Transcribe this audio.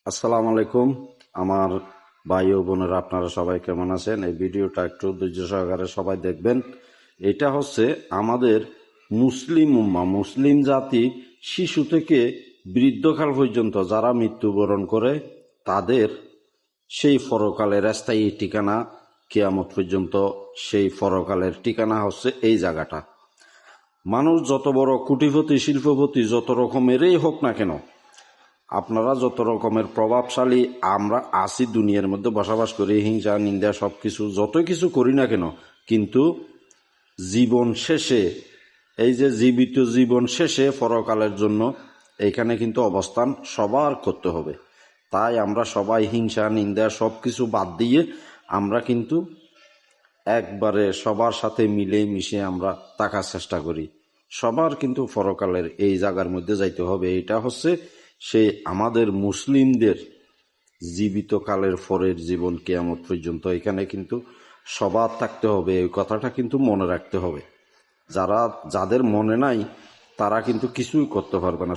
আসসালামু আলাইকুম আমার ভাই ও বোনেরা, আপনারা সবাই কেমন আছেন? এই ভিডিওটা একটু ধৈর্য সহকারে সবাই দেখবেন। এটা হচ্ছে আমাদের মুসলিম উম্মাহ, মুসলিম জাতি, শিশু থেকে বৃদ্ধকাল পর্যন্ত যারা মৃত্যুবরণ করে তাদের সেই পরকালের স্থায়ী ঠিকানা কিয়ামত পর্যন্ত। সেই পরকালের ঠিকানা হচ্ছে এই জায়গাটা। মানুষ যত বড় কোটিপতি, শিল্পপতি, যত রকমেরই হোক না কেন, আপনারা যত রকমের প্রভাবশালী আমরা আছি দুনিয়ার মধ্যে বসবাস করি, হিংসা নিন্দা সবকিছু যত কিছু করি না কেন, কিন্তু জীবন শেষে, এই যে জীবিত জীবন শেষে পরকালের জন্য এইখানে কিন্তু অবস্থান সবার করতে হবে। তাই আমরা সবাই হিংসা নিন্দা সবকিছু বাদ দিয়ে আমরা কিন্তু একবারে সবার সাথে মিলে মিশে আমরা থাকার চেষ্টা করি। সবার কিন্তু পরকালের এই জায়গার মধ্যে যাইতে হবে। এটা হচ্ছে সেই আমাদের মুসলিমদের জীবিত কালের পরের জীবন কিয়ামত পর্যন্ত এখানে কিন্তু সবার থাকতে হবে। এই কথাটা কিন্তু মনে রাখতে হবে। যাদের মনে নাই তারা কিন্তু কিছুই করতে পারবে না।